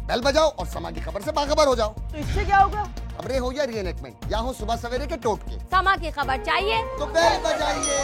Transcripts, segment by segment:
بیل بجاؤ اور سما کی خبر سے باخبر ہو جاؤ. تو اس سے کیا ہوگا؟ خبریں ہو یا ری انیکٹمنٹ یا ہو صبح سویرے کے ٹوٹکے، سما کی خبر چاہیے تو بیل بجائیے.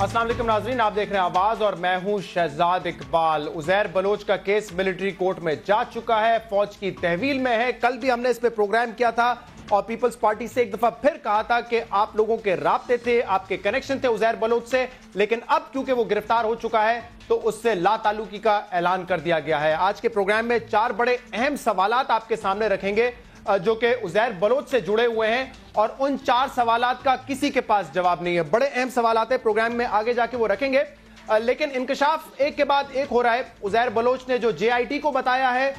السلام علیکم ناظرین، آپ دیکھ رہے ہیں آواز اور میں ہوں شہزاد اقبال. عزیر بلوچ کا کیس ملٹری کورٹ میں جا چکا ہے، فوج کی تحویل میں ہے. کل بھی ہم نے اس پہ پروگرام کیا تھا اور پیپلز پارٹی سے ایک دفعہ پھر کہا تھا کہ آپ لوگوں کے رابطے تھے، آپ کے کنیکشن تھے عزیر بلوچ سے، لیکن اب کیونکہ وہ گرفتار ہو چکا ہے تو اس سے لا تعلقی کا اعلان کر دیا گیا ہے. آج کے پروگرام میں 4 بڑے اہم سوالات آپ کے سامنے رکھیں گے جو کہ عزیر بلوچ سے جڑے ہوئے ہیں، اور ان 4 سوالات کا کسی کے پاس جواب نہیں ہے. بڑے اہم سوالات ہیں، پروگرام میں آگے جا کے وہ رکھیں گے، لیکن انکشاف ایک کے بعد ایک ہو رہا ہے. عزیر بلوچ نے جو JIT کو بتایا ہے،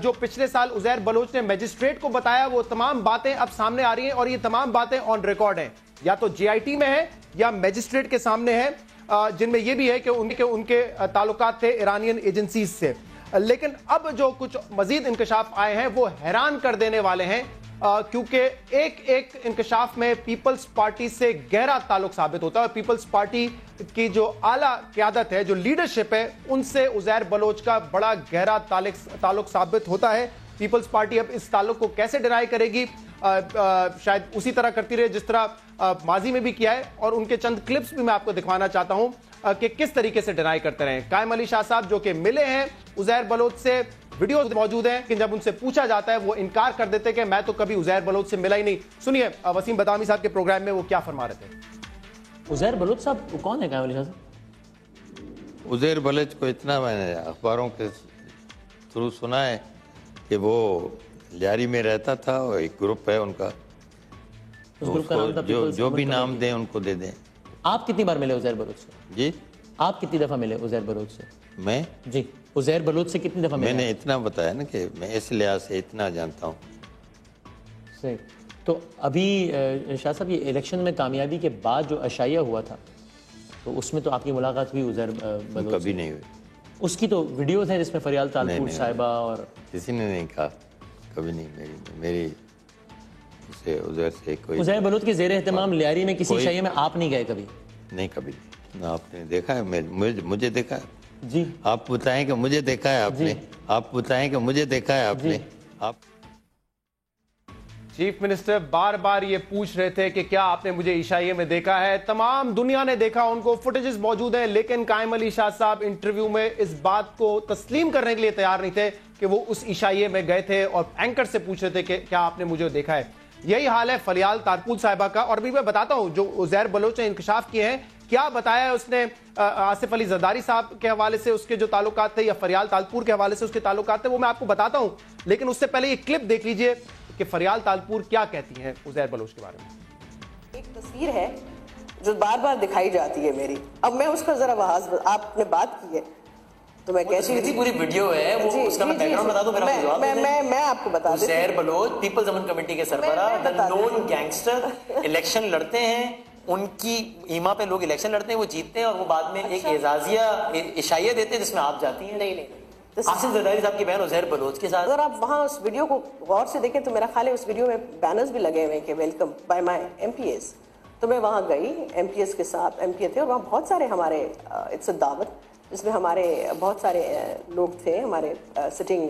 جو پچھلے سال عزیر بلوچ نے میجسٹریٹ کو بتایا، وہ تمام باتیں اب سامنے آ رہی ہیں اور یہ تمام باتیں آن ریکارڈ ہیں. یا تو JIT میں ہے یا میجسٹریٹ کے سامنے ہے، جن میں یہ بھی ہے کہ ان کے تعلقات تھے ایرانین ایجنسیز سے. لیکن اب جو کچھ مزید انکشاف آئے ہیں وہ حیران کر دینے والے ہیں، کیونکہ ایک انکشاف میں پیپلز پارٹی سے گہرا تعلق ثابت ہوتا ہے، اور پیپلز پارٹی کی جو اعلیٰ قیادت ہے، جو لیڈرشپ ہے، ان سے عزیر بلوچ کا بڑا گہرا تعلق ثابت ہوتا ہے. پیپلز پارٹی اب اس تعلق کو کیسے ڈینائی کرے گی؟ شاید اسی طرح کرتی رہے جس طرح ماضی میں بھی کیا ہے، اور ان کے چند کلپس بھی میں آپ کو دکھوانا چاہتا ہوں کہ کس طریقے سے ڈینائی کرتے رہے. قائم علی شاہ صاحب جو کہ ملے ہیں عزیر بلوچ سے، ویڈیوز موجود ہیں، کہ جب ان سے پوچھا جاتا ہے وہ انکار کر دیتے کہ میں تو کبھی عزیر بلوچ سے ملا ہی نہیں. سنیے وسیم بدامی صاحب کے پروگرام میں وہ کیا فرما رہے تھے. عزیر بلوچ صاحب کون ہے قائم علی شاہ صاحب؟ عزیر بلوچ کو اتنا میں نے اخباروں کے تھرو سنا ہے کہ وہ لیاری میں رہتا تھا، اور ایک گروپ ہے ان کا، اس گروپ کا نام تھا جو بھی نام دیں ان کو دے دیں. آپ کتنی بار ملے عزیر بلوچ سے؟ جی آپ کتنی دفعہ ملے عزیر بلوچ سے؟ میں جی عزیر بلوچ سے کتنی دفعہ ملے؟ میں نے اتنا بتایا نا کہ میں اس لحاظ سے اتنا جانتا ہوں. صحیح. تو ابھی شاہ صاحب یہ الیکشن میں کامیابی کے بعد جو عشائیہ ہوا تھا، تو اس میں تو آپ کی ملاقات ہوئی عزیر بلوچ سے؟ کبھی نہیں ہوئی. اس کی تو ویڈیوز ہیں جس میں فریال تالپور صاحبہ اور کسی نے نہیں کہا، کبھی نہیں. میری اسے عزیر سے کوئی عزیر بلوچ کے زیر اہتمام لیاری میں کسی عشائیہ میں آپ نہیں گئے کبھی؟ نہیں، کبھی نہیں. آپ نے دیکھا ہے؟ مجھے دیکھا ہے؟ جی آپ بتائیں کہ مجھے دیکھا ہے آپ نے؟ آپ بتائیں کہ مجھے دیکھا ہے آپ نے؟ آپ چیف منسٹر بار بار یہ پوچھ رہے تھے کہ کیا آپ نے مجھے عشائیے میں دیکھا ہے. تمام دنیا نے دیکھا، ان کو فوٹیجز موجود ہیں، لیکن قائم علی شاہ صاحب انٹرویو میں اس بات کو تسلیم کرنے کے لیے تیار نہیں تھے کہ وہ اس عشائیے میں گئے تھے، اور اینکر سے پوچھ رہے تھے کہ کیا آپ نے مجھے دیکھا ہے. یہی حال ہے فریال تالپور صاحبہ کا. اور بھی میں بتاتا ہوں جو عزیر بلوچ نے انکشاف کیے ہیں، کیا بتایا ہے اس نے آصف علی زرداری صاحب کے حوالے سے اس کے جو تعلقات تھے، یا فریال تالپور کے حوالے سے اس کے تعلقات تھے، وہ میں آپ کو بتاتا ہوں. لیکن اس سے پہلے یہ کلپ دیکھ لیجئے کہ فریال تالپور کیا کہتی ہیں عزیر بلوچ کے بارے میں. ایک تصویر ہے جو بار بار دکھائی جاتی ہے میری، اب میں اس پر ذرا بحث، آپ نے بات کی ہے تو میں کیسی تھی پوری ویڈیو ہے وہ، اس کا میں بیک گراؤنڈ بتا دوں. میں آپ کو بتا دوں. عزیر بلوچ پیپلز امن کمیٹی کے سربراہ، دی نون گینگسٹر، الیکشن لڑتے ہیں، ان کی ایما پہ لوگ الیکشن لڑتے ہیں، وہ جیتتے ہیں، اور وہ بعد میں ایک اعزازیہ عشائیہ دیتے ہیں جس میں آپ جاتی ہیں. نہیں آصف زرداری صاحب کی بہن عزیر بلوچ کے ساتھ. اگر آپ وہاں اس ویڈیو کو غور سے دیکھیں تو میرا خیال ہے اس ویڈیو میں بینرز بھی لگے ہوئے ہیں کہ ویلکم بائی مائی MPs. تو میں وہاں گئی MPs کے ساتھ، MP تھے، اور وہاں بہت سارے ہمارے اٹس اے دعوت جس میں ہمارے بہت سارے لوگ تھے ہمارے سٹنگ.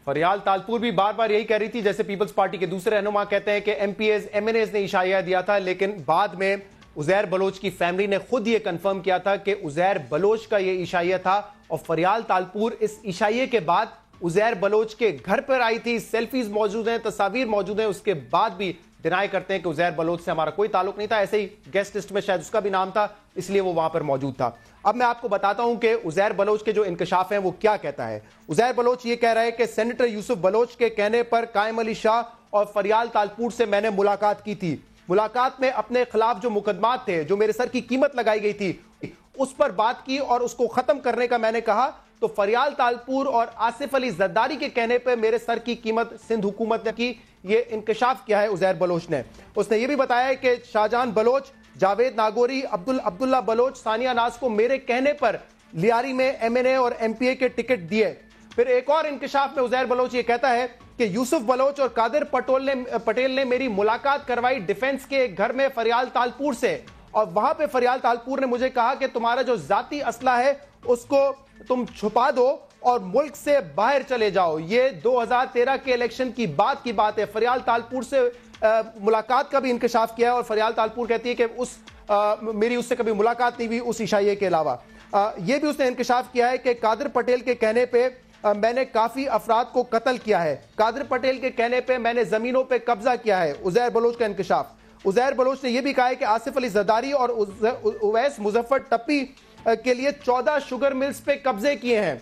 فریال تالپور بھی بار بار یہی کہہ رہی تھی، جیسے پیپلز پارٹی کے دوسرے رہنما کہتے ہیں کہ MPs MNAs نے عشائیہ دیا تھا، لیکن بعد میں عزیر بلوچ کی فیملی نے خود یہ کنفرم کیا تھا کہ عزیر بلوچ کا یہ عشائیہ تھا. اور فریال تالپور اس عشائیے کے بعد عزیر بلوچ کے گھر پر آئی تھی، سیلفیز موجود ہیں، تصاویر موجود ہیں، اس کے بعد بھی ڈینائی کرتے ہیں کہ عزیر بلوچ سے ہمارا کوئی تعلق نہیں تھا. ایسے ہی گیسٹ لسٹ میں شاید اس کا بھی نام تھا، اس لیے وہ وہاں پر موجود تھا. اب میں آپ کو بتاتا ہوں کہ عزیر بلوچ کے جو انکشاف ہیں وہ کیا کہتا ہے. عزیر بلوچ یہ کہہ رہا ہے کہ سینیٹر یوسف بلوچ کے کہنے پر قائم علی شاہ اور فریال تالپور سے میں نے ملاقات کی تھی. ملاقات میں اپنے خلاف جو مقدمات تھے، جو میرے سر کی قیمت لگائی گئی تھی، اس پر بات کی اور اس کو ختم کرنے کا میں نے کہا. تو فریال تالپور اور آصف علی زرداری کے کہنے پہ میرے سر کی قیمت سندھ حکومت نے کی. یہ انکشاف کیا ہے عزیر بلوچ نے. اس نے یہ بھی بتایا ہے کہ شاہجہان بلوچ، جاوید ناگوری، عبداللہ بلوچ، ثانیہ ناز کو میرے کہنے پر لیاری میں MNA اور MPA کے ٹکٹ دیے. پھر ایک اور انکشاف میں عزیر بلوچ یہ کہتا ہے کہ یوسف بلوچ اور قادر پٹیل نے میری ملاقات کروائی ڈیفنس کے ایک گھر میں فریال تالپور سے، اور وہاں پہ فریال تالپور نے مجھے کہا کہ تمہارا جو ذاتی اسلحہ ہے اس کو تم چھپا دو اور ملک سے باہر چلے جاؤ۔ یہ 2013 کے الیکشن کی بات ہے۔ فریال تالپور سے ملاقات کا بھی انکشاف کیا ہے، اور فریال تالپور کہتی ہے کہ میری اس سے کبھی ملاقات نہیں ہوئی اس عشائیے کے علاوہ۔ یہ بھی اس نے انکشاف کیا ہے کہ قادر پٹیل کے کہنے پہ میں نے کافی افراد کو قتل کیا ہے، قادر پٹیل کے کہنے پہ میں نے زمینوں پہ قبضہ کیا ہے۔ عزیر بلوچ کا انکشاف۔ عزیر بلوچ نے یہ بھی کہا ہے کہ آصف علی زرداری اور اویس مظفر ٹپی کے لیے 14 شوگر ملز پہ قبضے کیے ہیں۔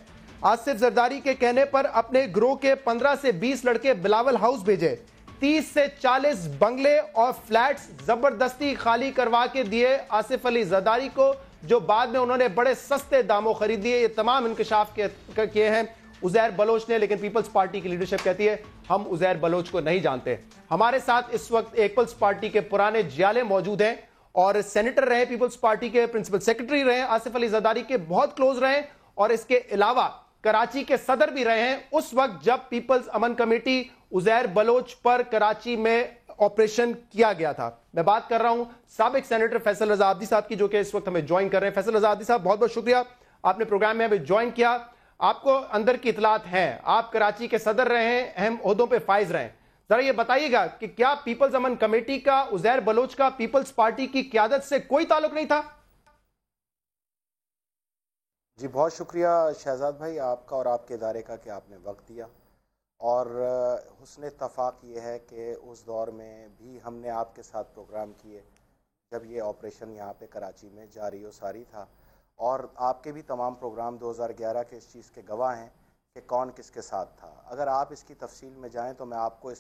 آصف زرداری کے کہنے پر اپنے گروہ کے 15 سے 20 لڑکے بلاول ہاؤس بھیجے، 30 سے 40 بنگلے اور فلیٹس زبردستی خالی کروا کے دیے آصف علی زرداری کو، جو بعد میں انہوں نے بڑے سستے داموں خرید دیے۔ یہ تمام انکشاف کیے ہیں عزیر بلوچ نے، لیکن پیپلز پارٹی کی لیڈرشپ کہتی ہے ہم عزیر بلوچ کو نہیں جانتے۔ ہمارے ساتھ اس وقت پیپلز پارٹی کے پرانے جیالے موجود ہیں، اور سینیٹر رہے پیپلز پارٹی کے، پرنسپل سیکرٹری رہے آصف علی زرداری کے، بہت کلوز رہے، اور اس کے علاوہ کراچی کے صدر بھی رہے ہیں اس وقت جب پیپلز امن کمیٹی عزیر بلوچ پر کراچی میں آپریشن کیا گیا تھا۔ میں بات کر رہا ہوں سابق سینیٹر فیصل رضا عابدی صاحب کی، جو کہ اس وقت ہمیں جوائن کر رہے ہیں۔ فیصل رضا عابدی صاحب بہت بہت شکریہ، آپ نے پروگرام میں ہمیں جوائن کیا۔ آپ کو اندر کی اطلاعات ہیں، آپ کراچی کے صدر رہے ہیں، اہم عہدوں پہ فائز رہے ہیں، ذرا یہ بتائیے گا کہ کیا پیپلز امن کمیٹی کا عزیر بلوچ کا پیپلز پارٹی کی قیادت سے کوئی تعلق نہیں تھا؟ جی بہت شکریہ شہزاد بھائی آپ کا اور آپ کے ادارے کا کہ آپ نے وقت دیا، اور حسن اتفاق یہ ہے کہ اس دور میں بھی ہم نے آپ کے ساتھ پروگرام کیے جب یہ آپریشن یہاں پہ کراچی میں جاری و ساری تھا، اور آپ کے بھی تمام پروگرام 2011 کے اس چیز کے گواہ ہیں کہ کون کس کے ساتھ تھا۔ اگر آپ اس کی تفصیل میں جائیں تو میں آپ کو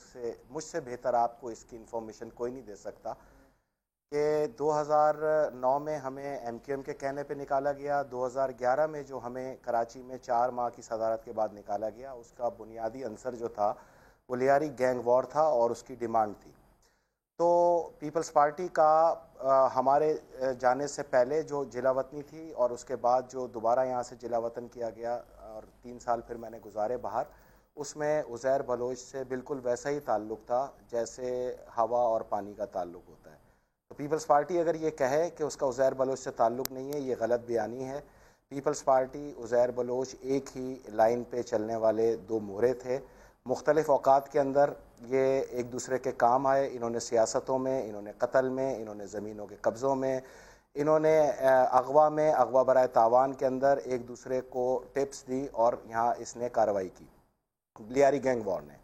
مجھ سے بہتر آپ کو اس کی انفارمیشن کوئی نہیں دے سکتا کہ 2009 میں ہمیں ایم کیو ایم کے کہنے پہ نکالا گیا، 2011 میں جو ہمیں کراچی میں 4 ماہ کی صدارت کے بعد نکالا گیا، اس کا بنیادی عنصر جو تھا وہ لیاری گینگ وار تھا اور اس کی ڈیمانڈ تھی۔ تو پیپلز پارٹی کا ہمارے جانے سے پہلے جو جلا وطنی تھی، اور اس کے بعد جو دوبارہ یہاں سے جلا وطن کیا گیا اور 3 سال پھر میں نے گزارے باہر، اس میں عزیر بلوچ سے بالکل ویسا ہی تعلق تھا جیسے ہوا اور پانی کا تعلق ہوتا ہے۔ تو پیپلز پارٹی اگر یہ کہے کہ اس کا عزیر بلوچ سے تعلق نہیں ہے، یہ غلط بیانی ہے۔ پیپلز پارٹی عزیر بلوچ ایک ہی لائن پہ چلنے والے 2 مہرے تھے، مختلف اوقات کے اندر یہ ایک دوسرے کے کام آئے۔ انہوں نے سیاستوں میں، انہوں نے قتل میں، انہوں نے زمینوں کے قبضوں میں، انہوں نے اغوا میں، اغوا برائے تاوان کے اندر ایک دوسرے کو ٹپس دی، اور یہاں اس نے کارروائی کی لیاری گینگ وار نے۔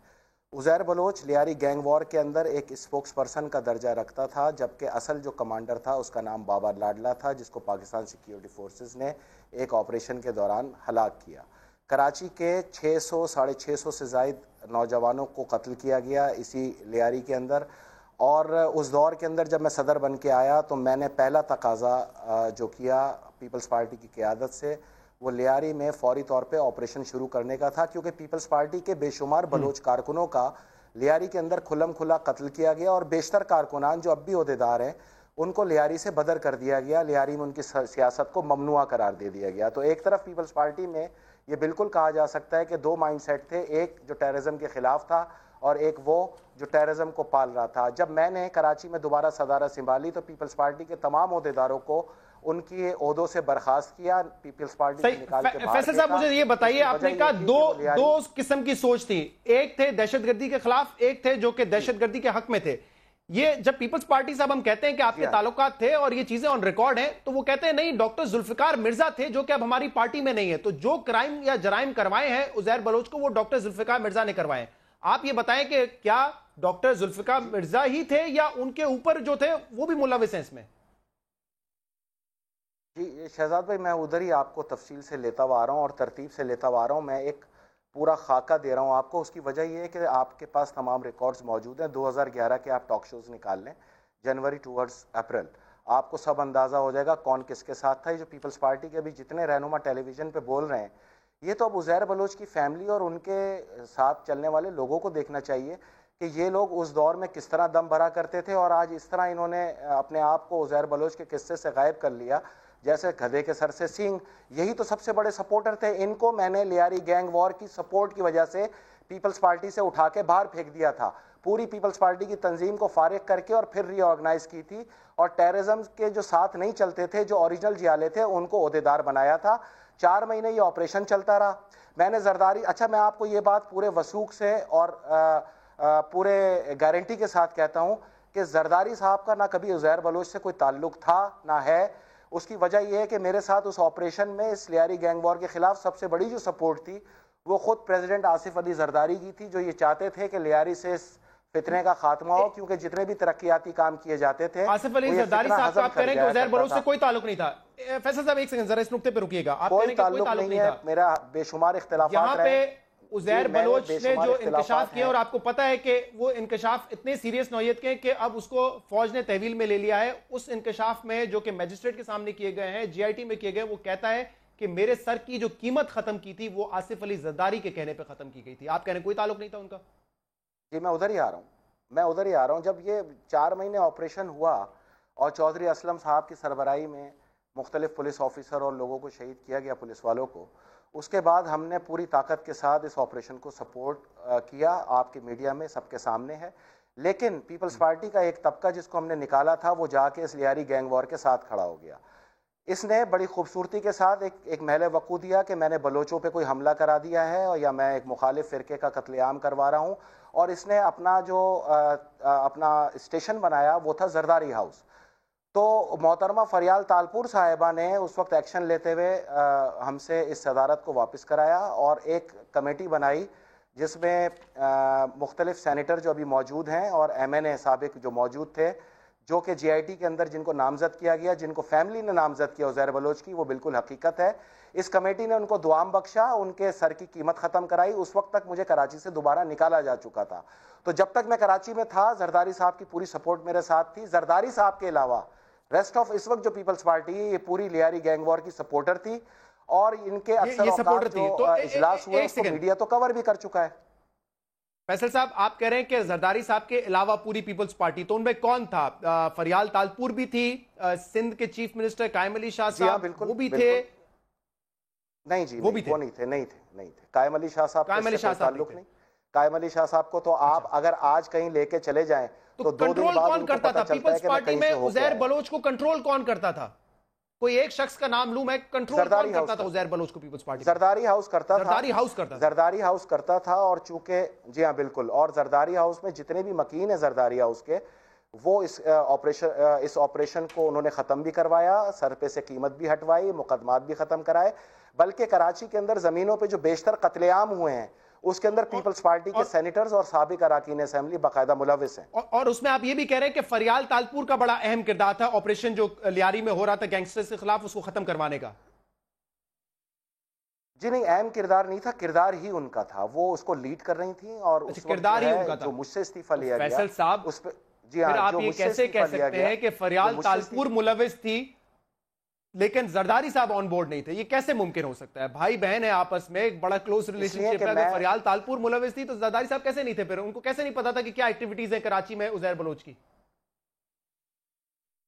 عزیر بلوچ لیاری گینگ وار کے اندر ایک اسپوکس پرسن کا درجہ رکھتا تھا، جبکہ اصل جو کمانڈر تھا اس کا نام بابا لاڈلا تھا، جس کو پاکستان سیکیورٹی فورسز نے ایک آپریشن کے دوران ہلاک کیا۔ کراچی کے 600 ساڑھے 600 سے زائد نوجوانوں کو قتل کیا گیا اسی لیاری کے اندر، اور اس دور کے اندر جب میں صدر بن کے آیا تو میں نے پہلا تقاضا جو کیا پیپلز پارٹی کی قیادت سے، وہ لیاری میں فوری طور پہ آپریشن شروع کرنے کا تھا، کیونکہ پیپلز پارٹی کے بے شمار بلوچ کارکنوں کا لیاری کے اندر کھلم کھلا قتل کیا گیا، اور بیشتر کارکنان جو اب بھی عہدیدار ہیں ان کو لیاری سے بدر کر دیا گیا، لیاری میں ان کی سیاست کو ممنوع قرار دے دیا گیا۔ تو ایک طرف پیپلز پارٹی میں یہ بالکل کہا جا سکتا ہے کہ 2 مائنڈ سیٹ تھے، ایک جو ٹیررزم کے خلاف تھا اور ایک وہ جو ٹیررزم کو پال رہا تھا۔ جب میں نے کراچی میں دوبارہ صدارت سنبھالی تو پیپلز پارٹی کے تمام عہدیداروں کو ان کی عہدوں سے برخاست کیا، پیپلز پارٹی سے نکال کے باہر۔ فیصل صاحب مجھے یہ بتائیے، آپ نے کہا دو قسم کی سوچ تھی، ایک تھے دہشت گردی کے خلاف، ایک تھے جو کہ دہشت گردی کے حق میں تھے۔ یہ جب پیپلز پارٹی صاحب ہم کہتے ہیں کہ آپ کے تعلقات تھے اور یہ چیزیں آن ریکارڈ ہیں، تو وہ کہتے ہیں نہیں ڈاکٹر ذوالفقار مرزا تھے جو کہ اب ہماری پارٹی میں نہیں ہے، تو جو کرائم یا جرائم کروائے ہیں عزیر بلوچ کو وہ ڈاکٹر ذوالفقار مرزا نے کروائے ہیں۔ آپ یہ بتائیں کہ کیا ڈاکٹر ذوالفقار مرزا ہی تھے یا ان کے اوپر جو تھے وہ بھی ملوث ہیں اس میں؟ جی شہزاد بھائی، میں ادھر ہی آپ کو تفصیل سے لیتا ہوا آ رہا ہوں اور ترتیب سے لیتا ہوا آ رہا ہوں۔ میں ایک پورا خاکہ دے رہا ہوں آپ کو، اس کی وجہ یہ ہے کہ آپ کے پاس تمام ریکارڈز موجود ہیں۔ 2011 کے آپ ٹاک شوز نکال لیں، جنوری ٹورڈز اپریل، آپ کو سب اندازہ ہو جائے گا کون کس کے ساتھ تھا۔ یہ جو پیپلز پارٹی کے بھی جتنے رہنما ٹیلی ویژن پہ بول رہے ہیں، یہ تو اب عزیر بلوچ کی فیملی اور ان کے ساتھ چلنے والے لوگوں کو دیکھنا چاہیے کہ یہ لوگ اس دور میں کس طرح دم بھرا کرتے تھے، اور آج اس طرح انہوں نے اپنے آپ کو عزیر بلوچ کے قصے سے غائب کر لیا جیسے گدھے کے سر سے سینگ۔ یہی تو سب سے بڑے سپورٹر تھے، ان کو میں نے لیاری گینگ وار کی سپورٹ کی وجہ سے پیپلز پارٹی سے اٹھا کے باہر پھینک دیا تھا, پوری پیپلز پارٹی کی تنظیم کو فارغ کر کے اور پھر ری آرگنائز کی تھی, اور ٹیررزم کے جو ساتھ نہیں چلتے تھے, جو اوریجنل جیالے تھے, ان کو عہدیدار بنایا تھا. 4 مہینے یہ آپریشن چلتا رہا. میں نے زرداری, اچھا میں آپ کو یہ بات پورے وثوق سے اور پورے گارنٹی کے ساتھ کہتا ہوں کہ زرداری صاحب کا نہ کبھی عزیر بلوچ سے کوئی تعلق تھا نہ ہے. اس کی وجہ یہ ہے کہ میرے ساتھ اس آپریشن میں, اس لیاری گینگ وار کے خلاف سب سے بڑی جو سپورٹ تھی وہ خود پریزیڈنٹ آصف علی زرداری کی تھی, جو یہ چاہتے تھے کہ لیاری سے اس فتنے کا خاتمہ ہو, کیونکہ جتنے بھی ترقیاتی کام کیے جاتے تھے. آصف علی زرداری صاحب آپ کہہ رہے ہیں کہ عزیر بلوچ سے کوئی تعلق نہیں تھا. فیصل صاحب ایک سیکنڈ ذرا اس نقطے پہ رکیے گا. آپ کہہ رہے ہیں کہ کوئی تعلق نہیں ہے, میرا بے شمار اختلافات یہاں پہ عزیر بلوچ نے جو انکشاف کیا, اور آپ کو پتا ہے کہ وہ انکشاف اتنے سیریس نوعیت کے ہیں کہ اب اس کو فوج نے تحویل میں لے لیا ہے. اس انکشاف میں جو کہ میجسٹریٹ کے سامنے کیے گئے ہیں, جی آئی ٹی میں کیے گئے, وہ کہتا ہے کہ میرے سر کی جو قیمت ختم کی تھی وہ آصف علی زرداری کے کہنے پہ ختم کی گئی تھی. آپ کہہ رہے ہیں کوئی تعلق نہیں تھا ان کا. جی میں ادھر ہی آ رہا ہوں. جب یہ 4 مہینے آپریشن ہوا اور چودھری اسلم صاحب کی سربراہی میں مختلف پولیس آفیسر اور لوگوں کو شہید کیا گیا, پولیس والوں کو, اس کے بعد ہم نے پوری طاقت کے ساتھ اس آپریشن کو سپورٹ کیا. آپ کے میڈیا میں سب کے سامنے ہے. لیکن پیپلز پارٹی کا ایک طبقہ جس کو ہم نے نکالا تھا, وہ جا کے اس لیاری گینگ وار کے ساتھ کھڑا ہو گیا. اس نے بڑی خوبصورتی کے ساتھ ایک محل وقوع دیا کہ میں نے بلوچوں پہ کوئی حملہ کرا دیا ہے یا میں ایک مخالف فرقے کا قتل عام کروا رہا ہوں, اور اس نے اپنا جو اپنا اسٹیشن بنایا وہ تھا زرداری ہاؤس. تو محترمہ فریال تالپور صاحبہ نے اس وقت ایکشن لیتے ہوئے ہم سے اس صدارت کو واپس کرایا اور ایک کمیٹی بنائی جس میں مختلف سینیٹر جو ابھی موجود ہیں اور ایم این اے سابق جو موجود تھے, جو کہ جی آئی ٹی کے اندر جن کو نامزد کیا گیا, جن کو فیملی نے نامزد کیا عزیر بلوچ کی, وہ بالکل حقیقت ہے. اس کمیٹی نے ان کو دعام بخشا, ان کے سر کی قیمت ختم کرائی. اس وقت تک مجھے کراچی سے دوبارہ نکالا جا چکا تھا. تو جب تک میں کراچی میں تھا, زرداری صاحب کی پوری سپورٹ میرے ساتھ تھی. زرداری صاحب کے علاوہ ریسٹ آف اس وقت جو پیپلز پارٹی ہے, یہ پوری لیاری گینگ وار کی سپورٹر تھی, اور ان کے اکثر اوقات جو اجلاس ہوئے اس کو میڈیا تو کور بھی کر چکا ہے. فیصل صاحب آپ کہہ رہے ہیں کہ زرداری صاحب کے علاوہ پوری پیپلز پارٹی, تو ان میں کون تھا؟ فریال تالپور بھی تھی, سندھ کے چیف منسٹر قائم علی شاہ صاحب وہ بھی تھے؟ نہیں جی, وہ نہیں تھے. قائم علی شاہ صاحب کا تعلق نہیں. قائم علی شاہ صاحب کو تو آپ اگر آج کہیں لے کے چلے جائیں تو 2 دن بعد کون کرتا تھا پیپلز پارٹی میں عزیر بلوچ کو کنٹرول کون کرتا تھا؟ کوئی ایک شخص کا نام لوں میں, کنٹرول کون کرتا تھا عزیر بلوچ کو پیپلز پارٹی؟ زرداری ہاؤس کرتا تھا. زرداری ہاؤس کرتا تھا, اور چونکہ جی ہاں بالکل, اور زرداری ہاؤس میں جتنے بھی مکین ہیں زرداری ہاؤس کے, وہ اس آپریشن کو انہوں نے ختم بھی کروایا, سر پہ سے قیمت بھی ہٹوائی, مقدمات بھی ختم کرائے. بلکہ کراچی کے اندر زمینوں پہ جو بیشتر قتل عام ہوئے ہیں اس کے اندر پیپلز پارٹی کے سینیٹرز اور سابق اراکین اسمبلی باقاعدہ ملوث ہیں. اور اس میں آپ یہ بھی کہہ رہے ہیں کہ فریال تالپور کا بڑا اہم کردار تھا آپریشن جو لیاری میں ہو رہا تھا گینگسٹرز کے خلاف, اس کو ختم کروانے کا. جی نہیں, اہم کردار نہیں تھا, کردار ہی ان کا تھا. وہ اس کو لیڈ کر رہی تھیں, اور اس کردار ہی ان کا تھا جو مجھ سے استعفیٰ لیا گیا. فیصل صاحب اس پہ جی ہاں, آپ یہ کیسے کہہ سکتے ہیں کہ فریال تالپور ملوث تھی لیکن زرداری صاحب آن بورڈ نہیں تھے؟ یہ کیسے ممکن ہو سکتا ہے؟ بھائی بہن ہیں آپس میں, ایک بڑا کلوز ریلیشن شپ ہے. اگر فریال تالپور ملوث تھی تو زرداری صاحب کیسے نہیں تھے؟ پھر ان کو کیسے نہیں پتا تھا کہ کیا ایکٹیویٹیز ہیں کراچی میں عزیر بلوچ کی؟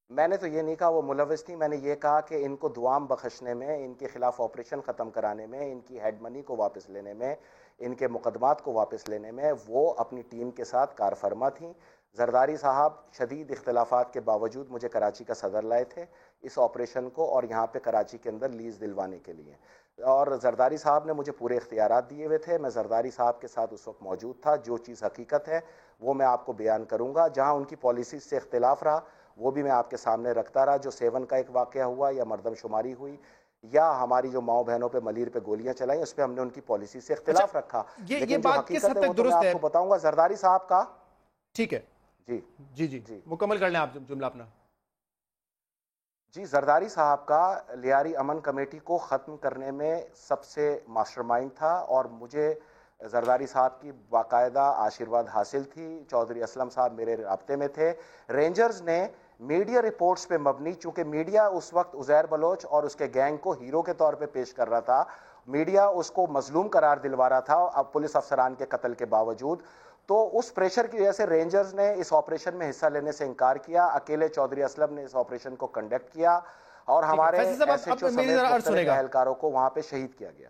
میں نے تو یہ نہیں کہا وہ ملوث تھی, میں نے یہ کہا کہ ان کو دعام بخشنے میں, ان کے خلاف آپریشن ختم کرانے میں, ان کی ہیڈ منی کو واپس لینے میں, ان کے مقدمات کو واپس لینے میں وہ اپنی ٹیم کے ساتھ کار فرما تھیں. زرداری صاحب شدید اختلافات کے باوجود مجھے کراچی کا صدر لائے تھے اس آپریشن کو, اور یہاں پہ کراچی کے اندر لیز دلوانے کے لیے, اور زرداری صاحب نے مجھے پورے اختیارات دیے ہوئے تھے. میں زرداری صاحب کے ساتھ اس وقت موجود تھا. جو چیز حقیقت ہے وہ میں آپ کو بیان کروں گا. جہاں ان کی پالیسیز سے اختلاف رہا وہ بھی میں آپ کے سامنے رکھتا رہا. جو 7 کا ایک واقعہ ہوا, یا مردم شماری ہوئی, یا ہماری جو ماؤں بہنوں پہ ملیر پہ گولیاں چلائیں, اس پہ ہم نے ان کی پالیسی سے اختلاف رکھا. یہ بات کس حد تک درست ہے؟ میں آپ کو بتاؤں گا. زرداری صاحب کا ٹھیک ہے, جی مکمل کر لیں آپ جملہ اپنا. جی, زرداری صاحب کا لیاری امن کمیٹی کو ختم کرنے میں سب سے ماسٹر مائنڈ تھا, اور مجھے زرداری صاحب کی باقاعدہ آشیرواد حاصل تھی. چودھری اسلم صاحب میرے رابطے میں تھے. رینجرز نے میڈیا رپورٹس پہ مبنی, چونکہ میڈیا اس وقت عزیر بلوچ اور اس کے گینگ کو ہیرو کے طور پہ پیش کر رہا تھا, میڈیا اس کو مظلوم قرار دلوا رہا تھا اب پولیس افسران کے قتل کے باوجود. تو اس پریشر کی وجہ سے رینجرز نے اس آپریشن میں حصہ لینے سے انکار کیا. اکیلے چودھری اسلم نے اس آپریشن کو کنڈکٹ کیا, اور ہمارے ایس ایچ او سمیت مختلف اہلکاروں کو وہاں پہ شہید کیا گیا.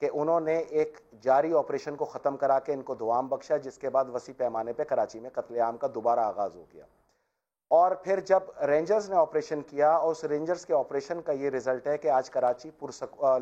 کہ انہوں نے ایک جاری آپریشن کو ختم کرا کے ان کو دوام بخشا، جس کے بعد وسیع پیمانے پہ کراچی میں قتل عام کا دوبارہ آغاز ہو گیا. اور پھر جب رینجرز نے آپریشن کیا، اور اس رینجرز کے آپریشن کا یہ رزلٹ ہے کہ آج کراچی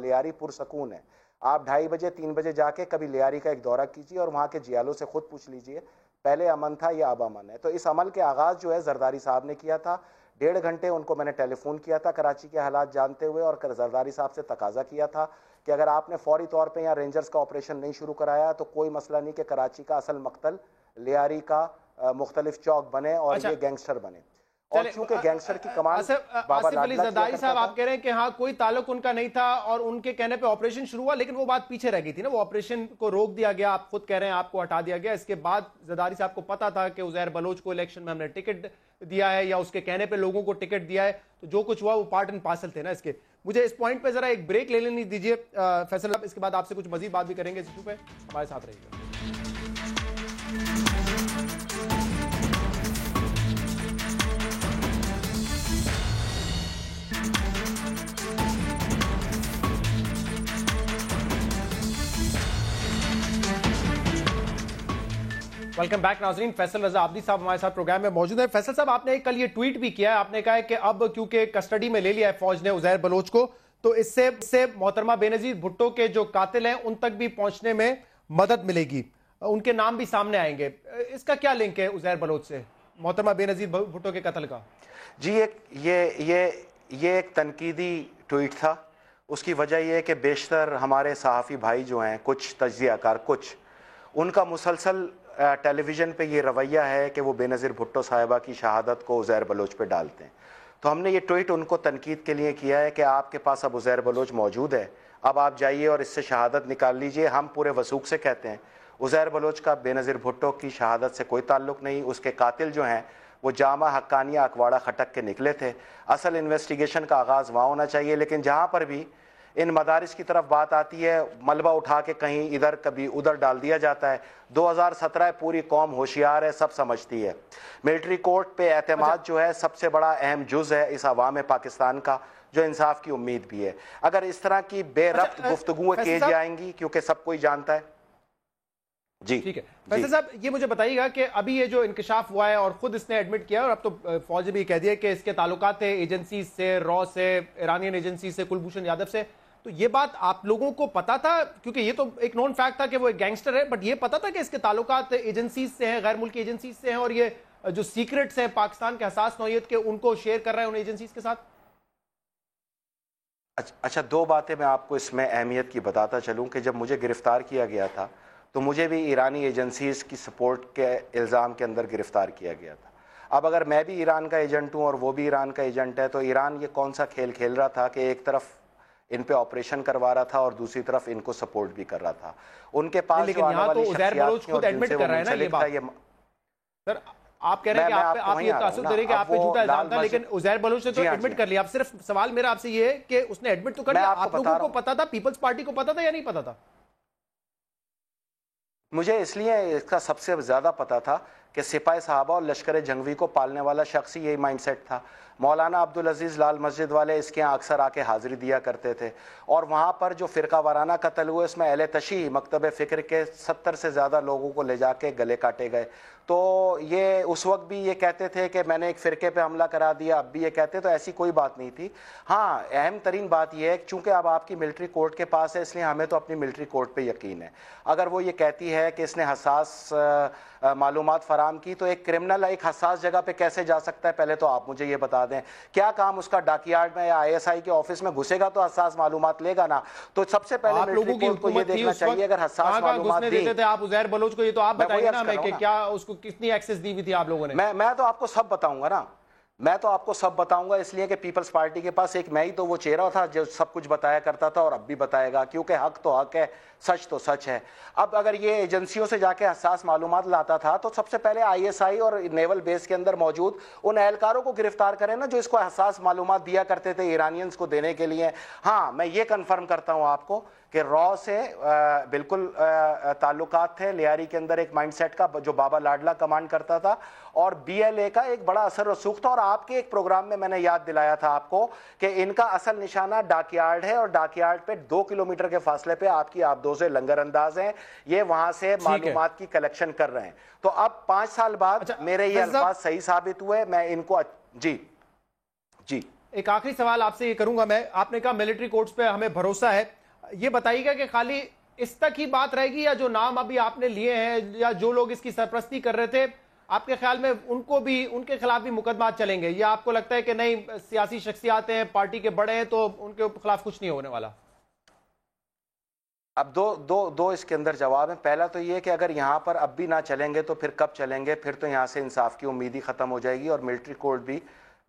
لیاری پرسکون ہے. آپ 2:30 بجے 3 بجے جا کے کبھی لیاری کا ایک دورہ کیجیے اور وہاں کے جیالوں سے خود پوچھ لیجئے پہلے امن تھا یا اب امن ہے. تو اس عمل کے آغاز جو ہے زرداری صاحب نے کیا تھا. 1.5 گھنٹے ان کو میں نے ٹیلی فون کیا تھا کراچی کے حالات جانتے ہوئے، اور زرداری صاحب سے تقاضا کیا تھا کہ اگر آپ نے فوری طور پہ یہاں رینجرز کا آپریشن نہیں شروع کرایا تو کوئی مسئلہ نہیں کہ کراچی کا اصل مقتل لیاری کا مختلف چوک بنے اور یہ گینگسٹر بنے. اور چونکہ گینگسٹر کی کمانڈ آصف علی زرداری صاحب آپ کہہ رہے ہیں کہ ہاں کوئی تعلق ان کا نہیں تھا اور ان کے کہنے پہ آپریشن شروع ہوا، لیکن وہ بات پیچھے رہ گئی تھی نا، وہ آپریشن کو روک دیا گیا. آپ خود کہہ رہے ہیں آپ کو ہٹا دیا گیا. اس کے بعد زرداری صاحب کو پتا تھا کہ عزیر بلوچ کو الیکشن میں ہم نے ٹکٹ دیا ہے یا اس کے کہنے پہ لوگوں کو ٹکٹ دیا ہے، تو جو کچھ ہوا وہ پارٹ اینڈ پارسل تھے نا اس کے. مجھے اس پوائنٹ پہ ذرا ایک بریک لے لینی دیجیے فیصل صاحب، اس کے بعد آپ سے کچھ مزید بات بھی کریں گے اس ایشو پہ. ہمارے ساتھ رہیے گا. ویلکم بیک ناظرین. فیصل رضا عابدی صاحب ہمارے ساتھ پروگرام میں موجود ہیں. فیصل صاحب آپ نے کل یہ ٹویٹ بھی کیا ہے، آپ نے کہا ہے کہ اب کیونکہ کسٹڈی میں لے لیا ہے فوج نے عزیر بلوچ کو، تو اس سے محترمہ بے نظیر بھٹو کے جو قاتل ہیں ان تک بھی پہنچنے میں مدد ملے گی، ان کے نام بھی سامنے آئیں گے. اس کا کیا لنک ہے عزیر بلوچ سے، محترمہ بے نظیر بھٹو کے قتل کا؟ جی یہ ایک تنقیدی ٹویٹ تھا. اس کی وجہ یہ ہے کہ بیشتر ہمارے صحافی بھائی جو ہیں، کچھ تجزیہ کار، کچھ ان کا مسلسل ٹیلی ویژن پہ یہ رویہ ہے کہ وہ بے نظیر بھٹو صاحبہ کی شہادت کو عزیر بلوچ پہ ڈالتے ہیں. تو ہم نے یہ ٹویٹ ان کو تنقید کے لیے کیا ہے کہ آپ کے پاس اب عزیر بلوچ موجود ہے، اب آپ جائیے اور اس سے شہادت نکال لیجئے. ہم پورے وثوق سے کہتے ہیں عزیر بلوچ کا بے نظیر بھٹو کی شہادت سے کوئی تعلق نہیں. اس کے قاتل جو ہیں وہ جامع حقانیہ اکواڑہ خٹک کے نکلے تھے. اصل انویسٹیگیشن کا آغاز وہاں ہونا چاہیے. لیکن جہاں پر بھی ان مدارس کی طرف بات آتی ہے، ملبہ اٹھا کے کہیں ادھر کبھی ادھر ڈال دیا جاتا ہے. 2017 پوری قوم ہوشیار ہے، سب سمجھتی ہے. ملٹری کورٹ پہ اعتماد جو ہے سب سے بڑا اہم جز ہے اس عوام پاکستان کا، جو انصاف کی امید بھی ہے. اگر اس طرح کی بے ربط گفتگویں کی جائیں گی، کیونکہ سب کوئی جانتا ہے. جی ٹھیک ہے فیصل صاحب، یہ مجھے بتائیے گا کہ ابھی یہ جو انکشاف ہوا ہے اور خود اس نے ایڈمٹ کیا، اور اب تو فوج نے بھی کہہ دیا کہ اس کے تعلقات تھے ایجنسی سے، را سے، ایرانین ایجنسی سے، کلبھوشن یادو سے. تو یہ بات آپ لوگوں کو پتا تھا؟ کیونکہ یہ تو ایک نون فیکٹ تھا کہ وہ ایک گینگسٹر ہے، بٹ یہ پتا تھا کہ اس کے تعلقات ایجنسیز سے ہیں، غیر ملکی ایجنسیز سے ہیں، اور یہ جو سیکرٹس ہیں پاکستان کے حساس نوعیت کے ان کو شیئر کر رہے ہیں ان ایجنسیز کے ساتھ؟ اچھا، 2 باتیں میں آپ کو اس میں اہمیت کی بتاتا چلوں کہ جب مجھے گرفتار کیا گیا تھا تو مجھے بھی ایرانی ایجنسیز کی سپورٹ کے الزام کے اندر گرفتار کیا گیا تھا. اب اگر میں بھی ایران کا ایجنٹ ہوں اور وہ بھی ایران کا ایجنٹ ہے، تو ایران یہ کون سا کھیل کھیل رہا تھا کہ ایک طرف ان پہ آپریشن کروا رہا تھا اور دوسری طرف ان کو سپورٹ بھی کر رہا تھا. ان کے پاس لیکن یہاں تو عزیر بلوچ خود ایڈمٹ کر رہا ہے نا یہ بات. سر آپ کہہ رہے ہیں کہ آپ یہ تعصب دے رہے ہیں کہ آپ پہ جھوٹا الزام تھا، لیکن عزیر بلوچ نے تو ایڈمٹ کر لیا. اب صرف سوال میرا آپ سے یہ ہے کہ اس نے ایڈمٹ تو کر لیا، آپ لوگوں کو پتا تھا، پیپلز پارٹی کو پتا تھا یا نہیں پتا تھا؟ مجھے اس لیے اس کا سب سے زیادہ پتا تھا کہ سپاہی صحابہ اور لشکر جنگوی کو پالنے والا شخص ہی یہی مائنڈ سیٹ تھا. مولانا عبدالعزیز لال مسجد والے اس کے یہاں اکثر آ کے حاضری دیا کرتے تھے، اور وہاں پر جو فرقہ وارانہ قتل ہوئے اس میں اہل تشیع مکتب فکر کے 70 سے زیادہ لوگوں کو لے جا کے گلے کاٹے گئے. تو یہ اس وقت بھی یہ کہتے تھے کہ میں نے ایک فرقے پہ حملہ کرا دیا، اب بھی یہ کہتے، تو ایسی کوئی بات نہیں تھی. ہاں اہم ترین بات یہ ہے چونکہ اب آپ کی ملٹری کورٹ کے پاس ہے، اس لیے ہمیں تو اپنی ملٹری کورٹ پہ یقین ہے. اگر وہ یہ کہتی ہے کہ اس نے حساس معلومات فراہم کی، تو ایک کرمنل ایک حساس جگہ پہ کیسے جا سکتا ہے؟ پہلے تو آپ مجھے یہ بتا دیں، کیا کام اس کا ڈاک یارڈ میں یا ISI کے آفس میں گھسے گا تو حساس معلومات لے گا نا؟ تو سب سے پہلے ملٹری کورٹ کو یہ دیکھنا چاہیے اگر حساس معلومات دیتے تھے آپ عزیر بلوچ کو، یہ تو آپ بتائیں نا ہمیں کہ کیا اس کو کتنی ایکسس دی ہوئی تھی آپ لوگوں نے. میں تو آپ کو سب بتاؤں گا نا، میں تو آپ کو سب بتاؤں گا، اس لیے کہ پیپلز پارٹی کے پاس ایک میں ہی تو وہ چہرہ تھا جو سب کچھ بتایا کرتا تھا، اور اب بھی بتائے گا، کیونکہ حق تو حق ہے، سچ تو سچ ہے. اب اگر یہ ایجنسیوں سے جا کے حساس معلومات لاتا تھا تو سب سے پہلے ISI اور نیول بیس کے اندر موجود ان اہلکاروں کو گرفتار کریں نا جو اس کو حساس معلومات دیا کرتے تھے ایرانینز کو دینے کے لیے. ہاں میں یہ کنفرم کرتا ہوں آپ کو کہ را سے بالکل تعلقات تھے، لیاری کے اندر ایک مائنڈ سیٹ کا جو بابا لاڈلا کمانڈ کرتا تھا، اور بی ایل اے کا ایک بڑا اثر رسوخ تھا. اور آپ کے ایک پروگرام میں نے یاد دلایا تھا آپ کو کہ ان کا اصل نشانہ ڈاک یارڈ ہے، اور ڈاک یارڈ پہ 2 کلومیٹر کے فاصلے پہ آپ کی آبدوزیں لنگر انداز ہیں، یہ وہاں سے معلومات کی کلیکشن کر رہے ہیں. تو اب 5 سال بعد میرے یہ الفاظ صحیح ثابت ہوئے. میں ان کو جی ایک آخری سوال آپ سے یہ کروں گا میں. آپ نے کہا ملٹری کورٹس پہ ہمیں بھروسہ ہے، یہ بتائیے گا کہ خالی اس تک ہی بات رہے گی، یا جو نام ابھی آپ نے لیے ہیں یا جو لوگ اس کی سرپرستی کر رہے تھے، آپ کے خیال میں ان کے خلاف بھی مقدمات چلیں گے، یا آپ کو لگتا ہے کہ نہیں، سیاسی شخصیات ہیں، پارٹی کے بڑے ہیں، تو ان کے خلاف کچھ نہیں ہونے والا؟ اب دو اس کے اندر جواب ہیں. پہلا تو یہ کہ اگر یہاں پر اب بھی نہ چلیں گے تو پھر کب چلیں گے؟ پھر تو یہاں سے انصاف کی امید ہی ختم ہو جائے گی اور ملٹری کورٹ بھی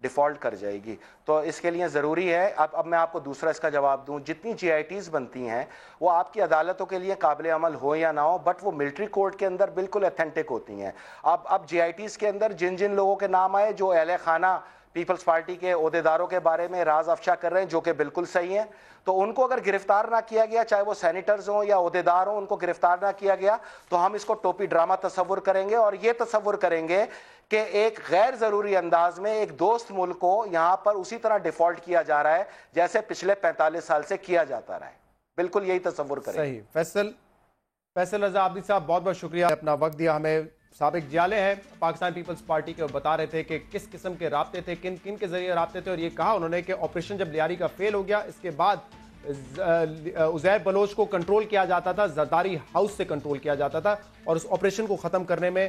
ڈیفالٹ کر جائے گی. تو اس کے لیے ضروری ہے، اب میں آپ کو دوسرا اس کا جواب دوں، جتنی جی آئی ٹیز بنتی ہیں وہ آپ کی عدالتوں کے لیے قابل عمل ہو یا نہ ہو، بٹ وہ ملٹری کورٹ کے اندر بالکل ایتھینٹک ہوتی ہیں. اب جی آئی ٹیز کے اندر جن لوگوں کے نام آئے جو اہل خانہ پیپلز پارٹی کے عہدیداروں کے بارے میں راز افشا کر رہے ہیں، جو کہ بالکل صحیح ہیں، تو ان کو اگر گرفتار نہ کیا گیا، چاہے وہ سینیٹرز ہوں یا عہدیدار ہوں، ان کو گرفتار نہ کیا گیا تو ہم اس کو ٹوپی ڈرامہ تصور کریں گے، اور یہ تصور کریں گے کہ ایک غیر ضروری انداز میں ایک دوست ملک کو یہاں پر اسی طرح ڈیفالٹ کیا جا رہا ہے جیسے پچھلے 45 سال سے کیا جاتا رہا ہے. بالکل یہی تصور کریں. صحیح. فیصل رضا عابدی صاحب، بہت بہت شکریہ، اپنا وقت دیا ہمیں. سابق جیالے ہیں پاکستان پیپلز پارٹی کے، بتا رہے تھے کہ کس قسم کے رابطے تھے، کن کے ذریعے رابطے تھے، اور یہ کہا انہوں نے کہ آپریشن جب لیاری کا فیل ہو گیا، اس کے بعد عزیر بلوچ کو کنٹرول کیا جاتا تھا، زرداری ہاؤس سے کنٹرول کیا جاتا تھا، اور اس آپریشن کو ختم کرنے میں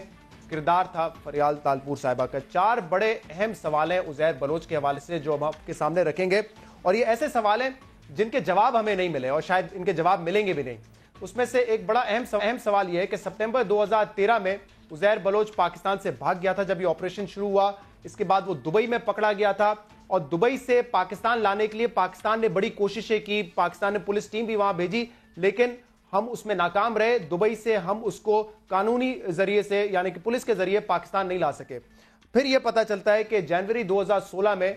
کردار تھا فریال تالپور صاحبہ کا. 4 بڑے اہم سوال ہیں عزیر بلوچ کے حوالے سے جو ہم آپ کے سامنے رکھیں گے، اور یہ ایسے سوال ہیں جن کے جواب ہمیں نہیں ملے اور شاید ان کے جواب ملیں گے بھی نہیں. اس میں سے ایک بڑا اہم سوال یہ ہے کہ سپٹمبر 2013 میں عزیر بلوچ پاکستان سے بھاگ گیا تھا جب یہ آپریشن شروع ہوا. اس کے بعد وہ دبئی میں پکڑا گیا تھا، اور دبئی سے پاکستان لانے کے لیے پاکستان نے بڑی کوششیں کی، پاکستان نے پولیس ٹیم بھی وہاں بھیجی، لیکن ہم اس میں ناکام رہے. دبئی سے ہم اس کو قانونی ذریعے سے، یعنی کہ پولیس کے ذریعے پاکستان نہیں لا سکے. پھر یہ پتہ چلتا ہے کہ جنوری 2016 میں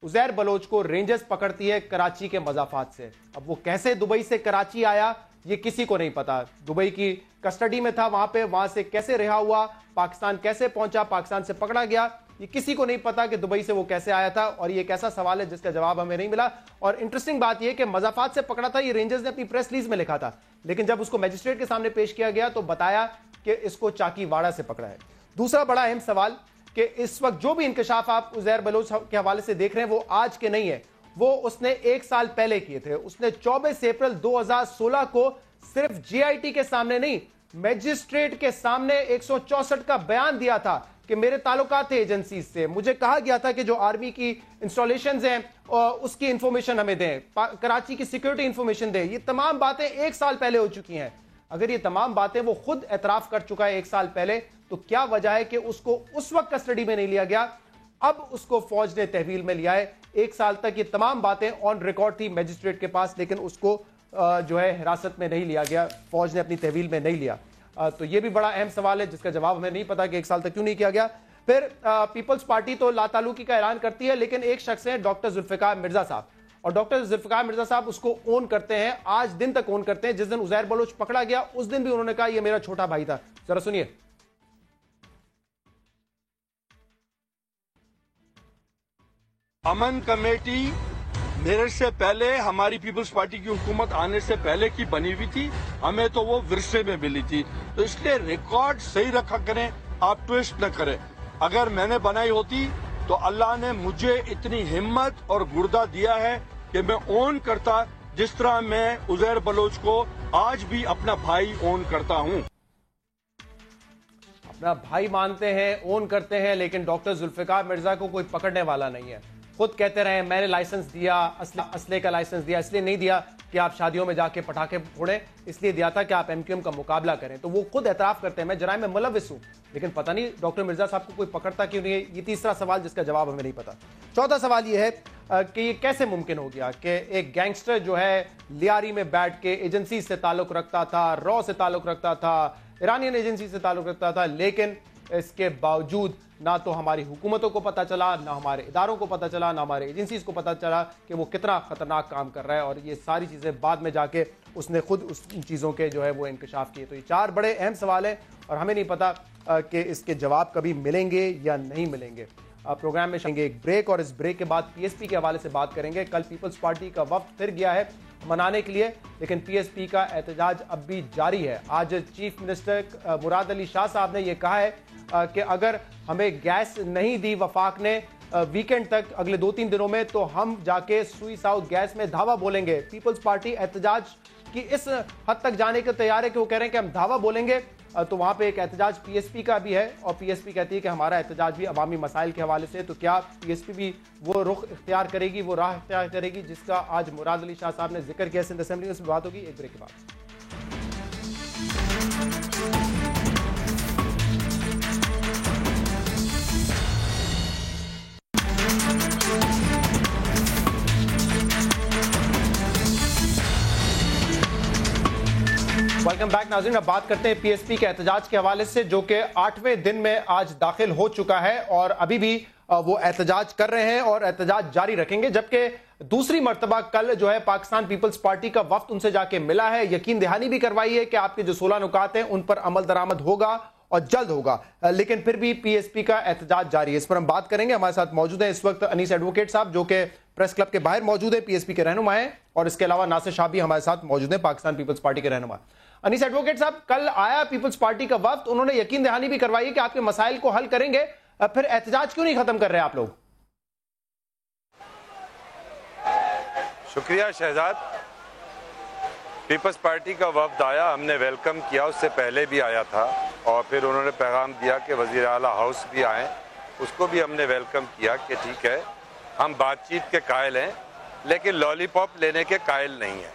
عزیر بلوچ کو رینجرز پکڑتی ہے کراچی کے مضافات سے. اب وہ کیسے دبئی سے کراچی آیا یہ کسی کو نہیں پتا. دبئی کی کسٹڈی میں تھا وہاں سے کیسے رہا ہوا، پاکستان کیسے پہنچا، پاکستان سے پکڑا گیا، یہ کسی کو نہیں پتا کہ دبئی سے وہ کیسے آیا تھا. اور یہ ایک ایسا سوال ہے جس کا جواب ہمیں نہیں ملا. اور انٹرسٹنگ بات یہ کہ مضافات سے پکڑا تھا، یہ رینجرز نے اپنی پریس ریلیز میں لکھا تھا، لیکن جب اس کو میجسٹریٹ کے سامنے پیش کیا گیا تو بتایا کہ اس کو چاکی واڑہ سے پکڑا ہے. دوسرا بڑا اہم سوال کہ اس وقت جو بھی انکشاف آپ عزیر بلوچ کے حوالے سے دیکھ رہے ہیں وہ آج کے نہیں ہے، وہ اس نے 1 سال پہلے کیے تھے. اس نے 24 اپریل 2016 کو صرف جی آئی ٹی کے سامنے نہیں، میجسٹریٹ کے سامنے 164 کا بیان دیا تھا کہ میرے تعلقات تھے ایجنسیز سے، مجھے کہا گیا تھا کہ جو آرمی کی انسٹالیشنز ہیں اس کی انفارمیشن ہمیں دیں، کراچی کی سیکیورٹی انفارمیشن دیں. یہ تمام باتیں 1 سال پہلے ہو چکی ہیں. اگر یہ تمام باتیں وہ خود اعتراف کر چکا ہے 1 سال پہلے، تو کیا وجہ ہے کہ اس کو اس وقت کسٹڈی میں نہیں لیا گیا؟ اب اس کو فوج نے تحویل میں لیا ہے. 1 سال تک یہ تمام باتیں آن ریکارڈ تھی میجسٹریٹ کے پاس، لیکن اس کو جو ہے حراست میں نہیں لیا گیا، فوج نے اپنی تحویل میں نہیں لیا. تو یہ بھی بڑا اہم سوال ہے جس کا جواب ہمیں نہیں پتا کہ 1 سال تک کیوں نہیں کیا گیا. پھر پیپلز پارٹی تو لا تعلقی کا اعلان کرتی ہے، لیکن ایک شخص ہیں ڈاکٹر ذوالفقار مرزا صاحب، اور ڈاکٹر ذوالفقار مرزا صاحب اس کو اون کرتے ہیں، آج دن تک اون کرتے ہیں. جس دن عزیر بلوچ پکڑا گیا اس دن بھی انہوں نے کہا یہ میرا چھوٹا بھائی تھا. ذرا سنیے. امن کمیٹی میرے سے پہلے، ہماری پیپلز پارٹی کی حکومت آنے سے پہلے کی بنی ہوئی تھی، ہمیں تو وہ ورثے میں ملی تھی. تو اس لیے ریکارڈ صحیح رکھا کریں، آپ ٹویسٹ نہ کریں. اگر میں نے بنائی ہوتی تو اللہ نے مجھے اتنی ہمت اور گردہ دیا ہے کہ میں اون کرتا، جس طرح میں عزیر بلوچ کو آج بھی اپنا بھائی اون کرتا ہوں. اپنا بھائی مانتے ہیں، اون کرتے ہیں، لیکن ڈاکٹر ذوالفقار مرزا کو کوئی پکڑنے والا نہیں ہے. خود کہتے رہے میں نے لائسنس دیا، اسلحے کا لائسنس دیا، اس لیے نہیں دیا کہ آپ شادیوں میں جا کے پٹاخے پھوڑیں، اس لیے دیا تھا کہ آپ ایم کیو ایم کا مقابلہ کریں. تو وہ خود اعتراف کرتے ہیں میں جرائم میں ملوث ہوں، لیکن پتہ نہیں ڈاکٹر مرزا صاحب کو کوئی پکڑتا کیوں نہیں ہے. یہ تیسرا سوال جس کا جواب ہمیں نہیں پتا. چوتھا سوال یہ ہے کہ یہ کیسے ممکن ہو گیا کہ ایک گینگسٹر جو ہے لیاری میں بیٹھ کے ایجنسی سے تعلق رکھتا تھا، را سے تعلق رکھتا تھا، ایرانین ایجنسی سے تعلق رکھتا تھا، لیکن اس کے باوجود نہ تو ہماری حکومتوں کو پتہ چلا, نہ ہمارے اداروں کو پتہ چلا, نہ ہمارے ایجنسیز کو پتہ چلا کہ وہ کتنا خطرناک کام کر رہا ہے, اور یہ ساری چیزیں بعد میں جا کے اس نے خود اس چیزوں کے جو ہے وہ انکشاف کیے. تو یہ 4 بڑے اہم سوال ہیں اور ہمیں نہیں پتا کہ اس کے جواب کبھی ملیں گے یا نہیں ملیں گے. پروگرام میں شامل ایک بریک, اور اس بریک کے بعد پی ایس پی کے حوالے سے بات کریں گے. کل پیپلز پارٹی کا وفد پھر گیا ہے منانے کے لیے, لیکن پی ایس پی کا احتجاج اب بھی جاری ہے. آج چیف منسٹر مراد علی شاہ صاحب نے یہ کہا ہے کہ اگر ہمیں گیس نہیں دی وفاق نے ویکنڈ تک اگلے 2-3 دنوں میں, تو ہم جا کے سوئی ساؤتھ گیس میں دھاوا بولیں گے. پیپلز پارٹی احتجاج کی اس حد تک جانے کے تیار ہے کہ وہ کہہ رہے ہیں کہ ہم دھاوا بولیں گے. تو وہاں پہ ایک احتجاج پی ایس پی کا بھی ہے, اور پی ایس پی کہتی ہے کہ ہمارا احتجاج بھی عوامی مسائل کے حوالے سے. تو کیا پی ایس پی بھی وہ رخ اختیار کرے گی, وہ راہ اختیار کرے گی جس کا آج مراد علی شاہ صاحب نے ذکر کیا سندھ اسمبلی میں؟ اس میں بات ہوگی ایک بریک کے بعد. ویلکم بیک ناظرین. اب بات کرتے ہیں پی ایس پی کے احتجاج کے حوالے سے, جو کہ 8ویں دن میں آج داخل ہو چکا ہے اور ابھی بھی وہ احتجاج کر رہے ہیں اور احتجاج جاری رکھیں گے. جبکہ دوسری مرتبہ کل جو ہے پاکستان پیپلز پارٹی کا وفد ان سے جا کے ملا ہے, یقین دہانی بھی کروائی ہے کہ آپ کے جو 16 نکات ہیں ان پر عمل درآمد ہوگا اور جلد ہوگا, لیکن پھر بھی پی ایس پی کا احتجاج جاری ہے. اس پر ہم بات کریں گے. ہمارے ساتھ موجود ہیں اس وقت انیس ایڈوکیٹ صاحب, جو کہ پریس کلب کے باہر موجود ہیں, پی ایس پی کے رہنما ہیں, اور اس کے علاوہ ناصر شاہ بھی ہمارے ساتھ موجود ہیں, پاکستان پیپلز پارٹی کے رہنما. انیس ایڈوکیٹ صاحب, کل آیا پیپلز پارٹی کا وفد, انہوں نے یقین دہانی بھی کروائی کہ آپ کے مسائل کو حل کریں گے, پھر احتجاج کیوں نہیں ختم کر رہے آپ لوگ؟ شکریہ شہزاد. پیپلز پارٹی کا وفد آیا, ہم نے ویلکم کیا, اس سے پہلے بھی آیا تھا, اور پھر انہوں نے پیغام دیا کہ وزیر اعلیٰ ہاؤس بھی آئیں, اس کو بھی ہم نے ویلکم کیا کہ ٹھیک ہے ہم بات چیت کے قائل ہیں, لیکن لالی پاپ لینے کے قائل نہیں ہیں.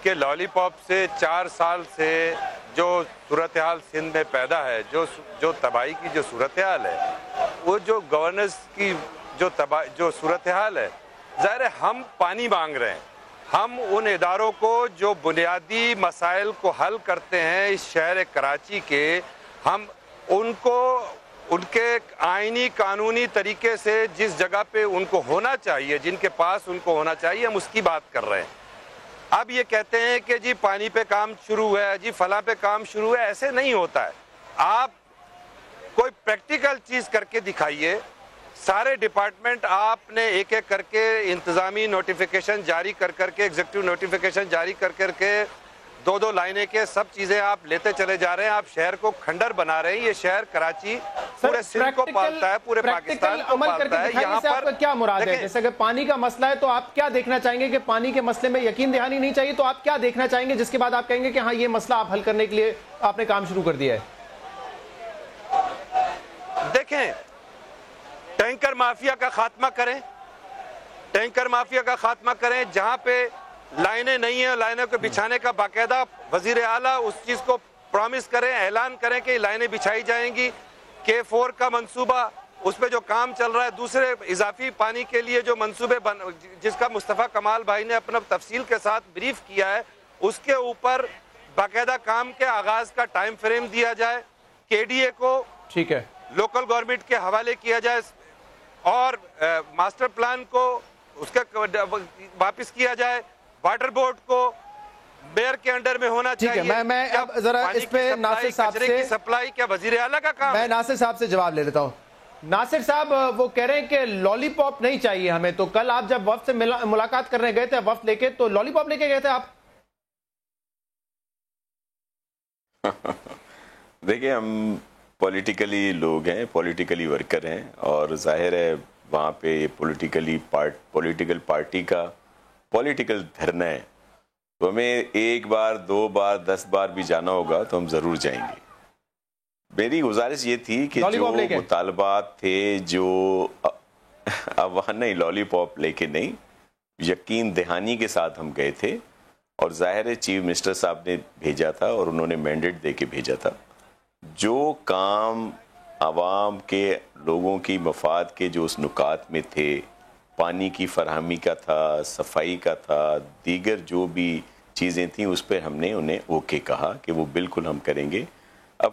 کہ لالی پاپ سے 4 سال سے جو صورتحال سندھ میں پیدا ہے, جو تباہی کی جو صورتحال ہے, وہ جو گورننس کی جو صورتحال ہے, ظاہر ہے ہم پانی مانگ رہے ہیں. ہم ان اداروں کو جو بنیادی مسائل کو حل کرتے ہیں اس شہر کراچی کے, ہم ان کو ان کے آئینی قانونی طریقے سے جس جگہ پہ ان کو ہونا چاہیے, جن کے پاس ان کو ہونا چاہیے, ہم اس کی بات کر رہے ہیں. اب یہ کہتے ہیں کہ جی پانی پہ کام شروع ہے, جی فلاں پہ کام شروع ہے, ایسے نہیں ہوتا ہے. آپ کوئی پریکٹیکل چیز کر کے دکھائیے. سارے ڈپارٹمنٹ آپ نے ایک ایک کر کے انتظامی نوٹیفیکیشن جاری کر کے, ایگزیکٹو نوٹیفیکیشن جاری کر کے 2 لائنیں کے سب چیزیں آپ لیتے چلے جا رہے ہیں. آپ شہر کو کھنڈر بنا رہے ہیں. یہ شہر کراچی پورے سندھ کو پالتا ہے, پورے پاکستان کو پالتا ہے. یہاں پر کیا مراد ہے؟ جیسے کہ پانی کا مسئلہ ہے تو آپ کیا دیکھنا چاہیں گے کہ پانی کے مسئلے میں یقین دہانی نہیں چاہیے, تو آپ کیا دیکھنا چاہیں گے جس کے بعد آپ کہیں گے کہ ہاں یہ مسئلہ آپ حل کرنے کے لیے آپ نے کام شروع کر دیا ہے؟ دیکھیں, ٹینکر مافیا کا خاتمہ کریں, ٹینکر مافیا کا خاتمہ کریں. جہاں پہ لائنیں نہیں ہیں, لائنوں کو بچھانے کا باقاعدہ وزیر اعلیٰ اس چیز کو پرومس کریں, اعلان کریں کہ لائنیں بچھائی جائیں گی. K4 کا منصوبہ, اس پہ جو کام چل رہا ہے, دوسرے اضافی پانی کے لیے جو منصوبے جس کا مصطفیٰ کمال بھائی نے اپنا تفصیل کے ساتھ بریف کیا ہے, اس کے اوپر باقاعدہ کام کے آغاز کا ٹائم فریم دیا جائے. KDA کو ٹھیک ہے لوکل گورنمنٹ کے حوالے کیا جائے, اور ماسٹر پلان کو اس کا واپس کیا جائے. واٹر بورڈ کو میئر کے انڈر میں ہونا چاہیے. میں اب ذرا اس پہ ناصر صاحب سے سپلائی کیا وزیر اعلیٰ کا کام ہے. میں ناصر صاحب سے جواب لے لیتا ہوں. ناصر صاحب وہ کہہ رہے ہیں کہ لالی پاپ نہیں چاہیے ہمیں, تو کل آپ جب وفد سے ملاقات کرنے گئے تھے وفد لے کے, تو لالی پاپ لے کے گئے تھے آپ؟ دیکھیں, ہم پولیٹیکلی لوگ ہیں, پولیٹیکلی ورکر ہیں, اور ظاہر ہے وہاں پہ پولیٹیکل پارٹی کا پولیٹیکل دھرنا ہے, تو ہمیں 1 بار 2 بار 10 بار بھی جانا ہوگا تو ہم ضرور جائیں گے. میری گزارش یہ تھی کہ جو مطالبات تھے, جو اب وہاں نہیں لالی پاپ لے کے نہیں, یقین دہانی کے ساتھ ہم گئے تھے, اور ظاہر ہے چیف منسٹر صاحب نے بھیجا تھا اور انہوں نے مینڈیٹ دے کے بھیجا تھا. جو کام عوام کے لوگوں کی مفاد کے جو اس نکات میں تھے, پانی کی فراہمی کا تھا, صفائی کا تھا, دیگر جو بھی چیزیں تھیں, اس پہ ہم نے انہیں اوکے کہا کہ وہ بالکل ہم کریں گے. اب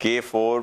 K4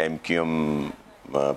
MQM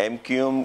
MQM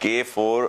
K4